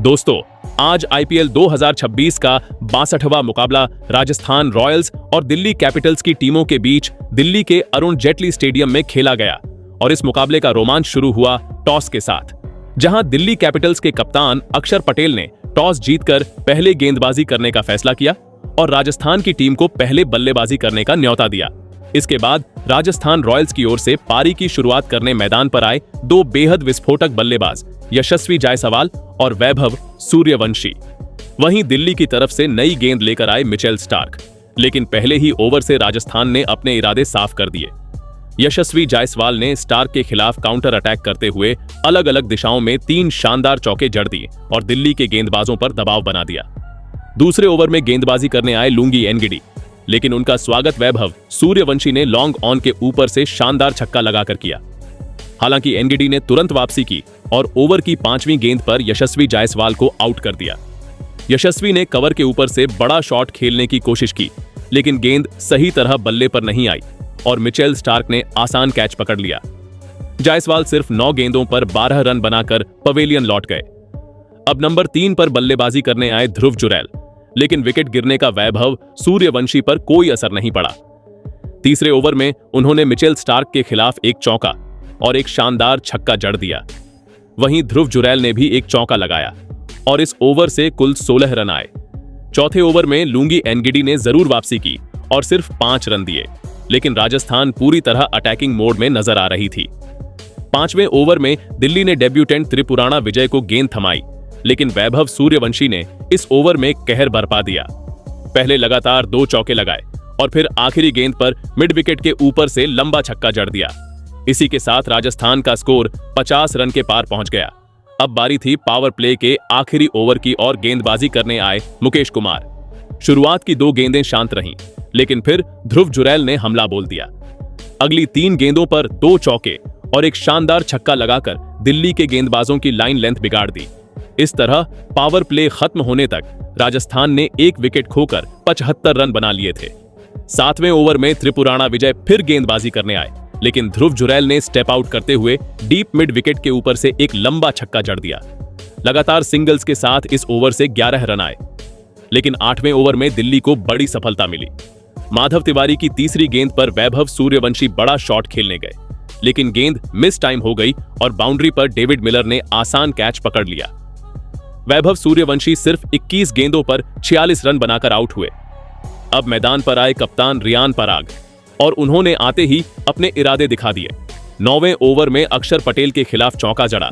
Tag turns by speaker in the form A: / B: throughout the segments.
A: दोस्तों, आज आईपीएल 2026 का 62वां मुकाबला राजस्थान रॉयल्स और दिल्ली कैपिटल्स की टीमों के बीच दिल्ली के अरुण जेटली स्टेडियम में खेला गया और इस मुकाबले का रोमांच शुरू हुआ टॉस के साथ, जहां दिल्ली कैपिटल्स के कप्तान अक्षर पटेल ने टॉस जीतकर पहले गेंदबाजी करने का फैसला किया और राजस्थान की टीम को पहले बल्लेबाजी करने का न्योता दिया। इसके बाद राजस्थान रॉयल्स की ओर से पारी की शुरुआत करने मैदान पर आए दो बेहद विस्फोटक बल्लेबाज यशस्वी जायसवाल और वैभव सूर्यवंशी। वहीं दिल्ली की तरफ से नई गेंद लेकर आए मिचेल स्टार्क, लेकिन पहले ही ओवर से राजस्थान ने अपने इरादे साफ कर दिए। यशस्वी जायसवाल ने स्टार्क के खिलाफ काउंटर अटैक करते हुए अलग अलग दिशाओं में 3 शानदार चौके जड़ दिए और दिल्ली के गेंदबाजों पर दबाव बना दिया। दूसरे ओवर में गेंदबाजी करने आए लुंगी एनगिडी, लेकिन उनका स्वागत वैभव सूर्यवंशी ने लॉन्ग ऑन के ऊपर से शानदार छक्का लगाकर किया। हालांकि एनगिडी ने तुरंत वापसी की और ओवर की 5वीं गेंद पर यशस्वी जायसवाल को आउट कर दिया। यशस्वी ने कवर के ऊपर से बड़ा शॉट खेलने की कोशिश की, लेकिन गेंद सही तरह बल्ले पर नहीं आई और मिचेल स्टार्क ने आसान कैच पकड़ लिया। जायसवाल सिर्फ 9 गेंदों पर 12 रन बनाकर पवेलियन लौट गए। अब नंबर 3 पर बल्लेबाजी करने आए ध्रुव जुरैल, लेकिन विकेट गिरने का वैभव सूर्यवंशी पर कोई असर नहीं पड़ा। तीसरे ओवर में उन्होंने मिचेल स्टार्क के खिलाफ एक चौका और एक शानदार छक्का जड़ दिया। वहीं ध्रुव जुरैल ने भी एक चौका लगाया और इस ओवर से कुल 16 रन आए। चौथे ओवर में लुंगी एनगिडी ने जरूर वापसी की और सिर्फ 5 रन दिए, लेकिन राजस्थान पूरी तरह अटैकिंग मोड में नजर आ रही थी। 5वें ओवर में दिल्ली ने डेब्यूटेंट त्रिपुराना विजय को गेंद थमाई, लेकिन वैभव सूर्यवंशी ने इस ओवर में कहर बरपा दिया। पहले लगातार 2 चौके लगाए और फिर आखिरी गेंद पर मिड विकेट के ऊपर से लंबा छक्का जड़ दिया। इसी के साथ राजस्थान का स्कोर 50 रन के पार पहुंच गया। अब बारी थी पावर प्ले के आखिरी ओवर की और गेंदबाजी करने आए मुकेश कुमार। शुरुआत की 2 गेंदें शांत रहीं, लेकिन फिर ध्रुव जुरैल ने हमला बोल दिया। अगली 3 गेंदों पर 2 चौके और एक शानदार छक्का लगाकर दिल्ली के गेंदबाजों की लाइन लेंथ बिगाड़ दी। इस तरह पावर प्ले खत्म होने तक राजस्थान ने 1 विकेट खोकर 75 रन बना लिए थे। 7वें ओवर में त्रिपुराना विजय फिर गेंदबाजी करने आए, लेकिन ध्रुव जुरैल ने स्टेप आउट करते हुए डीप मिड विकेट के ऊपर से एक लंबा छक्का जड़ दिया। लगातार सिंगल्स के साथ इस ओवर से 11 रन आए, लेकिन 8वें ओवर में दिल्ली को बड़ी सफलता मिली। माधव तिवारी की तीसरी गेंद पर वैभव सूर्यवंशी बड़ा शॉट खेलने गए, लेकिन गेंद मिस टाइम हो गई और बाउंड्री पर डेविड मिलर ने आसान कैच पकड़ लिया। वैभव सूर्यवंशी सिर्फ 21 गेंदों पर 46 रन बनाकर आउट हुए। अब मैदान पर आए कप्तान रियान पराग और उन्होंने आते ही अपने इरादे दिखा दिए। 9वें ओवर में अक्षर पटेल के खिलाफ चौका जड़ा,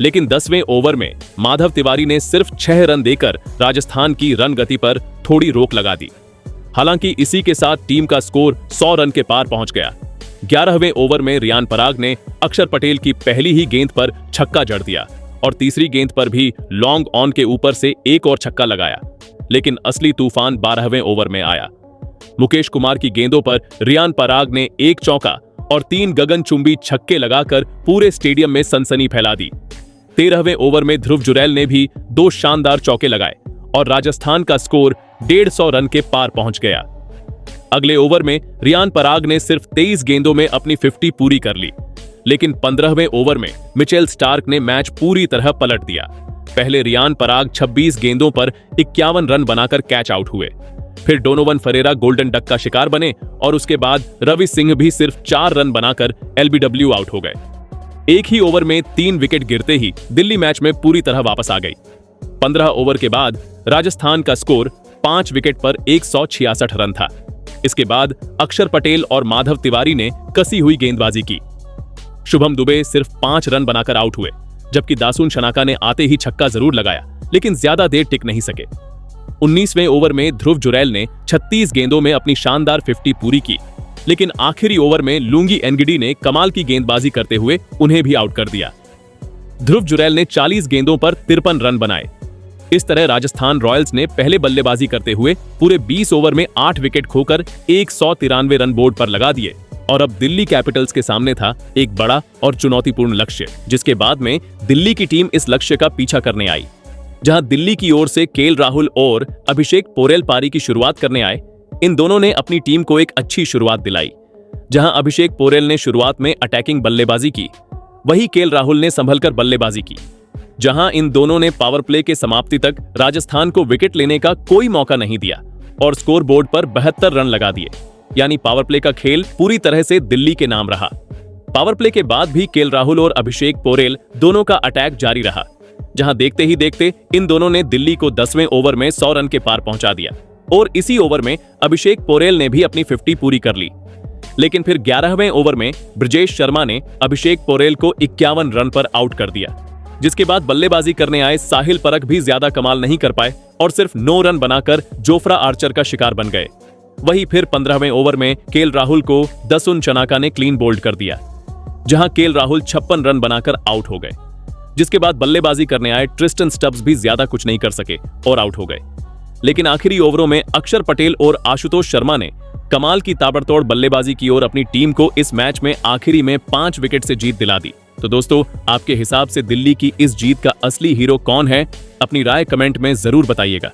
A: लेकिन 10वें ओवर में माधव तिवारी ने सिर्फ 6 रन देकर राजस्थान की रन गति पर थोड़ी रोक लगा दी। हालांकि इसी के साथ टीम का स्कोर 100 रन के पार पहुंच गया। 11वें ओवर में रियान पराग ने अक्षर पटेल की पहली ही गेंद पर छक्का जड़ दिया और तीसरी गेंद पर भी लॉन्ग ऑन के ऊपर से एक और छक्का लगाया, लेकिन असली तूफान 12वें ओवर में आया। मुकेश कुमार की गेंदों पर रियान पराग ने एक चौका और 3 गगनचुंबी छक्के लगाकर पूरे स्टेडियम में सनसनी फैला दी। 13वें ओवर में ध्रुव जुरैल ने भी 2 शानदार चौके लगाए और राजस्थान का स्कोर 150 रन के पार पहुंच गया। अगले ओवर में रियान पराग ने सिर्फ 23 गेंदों में अपनी 50 पूरी कर ली, लेकिन 15वें ओवर में मिचेल स्टार्क ने मैच पूरी तरह पलट दिया। पहले रियान पराग 26 गेंदों पर 51 रन बनाकर कैच आउट हुए, फिर डोनोवन फरेरा गोल्डन डक का शिकार बने और उसके बाद रवि सिंह भी सिर्फ 4 रन बनाकर एलबीडब्ल्यू आउट हो गए। एक ही ओवर में 3 विकेट गिरते ही दिल्ली मैच में पूरी तरह वापस आ गई। 15 ओवर के बाद राजस्थान का स्कोर 5 विकेट पर 166 रन था। इसके बाद अक्षर पटेल और माधव तिवारी ने कसी हुई गेंदबाजी की। शुभम दुबे सिर्फ 5 रन बनाकर आउट हुए, जबकि दासुन शनाका ने आते ही छक्का जरूर लगाया, लेकिन ज्यादा देर टिक नहीं सके। 19वें ओवर में ध्रुव जुरैल ने 36 गेंदों में अपनी शानदार 50 पूरी की, लेकिन आखिरी ओवर में लुंगी एनगिडी ने कमाल की गेंदबाजी करते हुए उन्हें भी आउट कर दिया। ध्रुव जुरैल ने 40 गेंदों पर 53 रन बनाए। इस तरह राजस्थान रॉयल्स ने पहले बल्लेबाजी करते हुए पूरे 20 ओवर में 8 विकेट खोकर 193 रन बोर्ड पर लगा दिए और अब दिल्ली कैपिटल्स के सामने था एक बड़ा और चुनौतीपूर्ण लक्ष्य, जिसके बाद में दिल्ली की टीम इस लक्ष्य का पीछा करने आई। जहां दिल्ली की ओर से केएल राहुल और अभिषेक पोरेल पारी की शुरुआत करने आए, इन दोनों ने अपनी टीम को एक अच्छी शुरुआत दिलाई। जहां अभिषेक पोरेल ने शुरुआत में अटैकिंग बल्लेबाजी की, वहीं केएल राहुल ने संभलकर बल्लेबाजी की। जहां इन दोनों ने पावर प्ले के समाप्ति तक राजस्थान को विकेट लेने का कोई मौका नहीं दिया और स्कोर बोर्ड पर 72 रन लगा दिए। यानी पावर प्ले का खेल पूरी तरह से दिल्ली के नाम रहा। पावर प्ले के बाद भी केएल राहुल और अभिषेक पोरेल दोनों का अटैक जारी रहा, जहां देखते ही देखते इन दोनों ने दिल्ली को 10वें ओवर में 100 रन के पार पहुंचा दिया और इसी ओवर में अभिषेक पोरेल ने भी अपनी 50 पूरी कर ली। लेकिन फिर 11वें ओवर में ब्रजेश शर्मा ने अभिषेक पोरेल को 51 रन पर आउट कर दिया, जिसके बाद बल्लेबाजी करने आए साहिल परख भी ज्यादा कमाल नहीं कर पाए और सिर्फ 9 रन बनाकर जोफ्रा आर्चर का शिकार बन गए। वहीं फिर 15वें ओवर में केएल राहुल को दसुन चनाका ने क्लीन बोल्ड कर दिया, जहां केएल राहुल 56 रन बनाकर आउट हो गए, जिसके बाद बल्लेबाजी करने आए ट्रिस्टन स्टब्स भी ज्यादा कुछ नहीं कर सके और आउट हो गए। लेकिन आखिरी ओवरों में अक्षर पटेल और आशुतोष शर्मा ने कमाल की ताबड़तोड़ बल्लेबाजी की और अपनी टीम को इस मैच में आखिरी में 5 विकेट से जीत दिला दी। तो दोस्तों, आपके हिसाब से दिल्ली की इस जीत का असली हीरो कौन है? अपनी राय कमेंट में जरूर बताइएगा।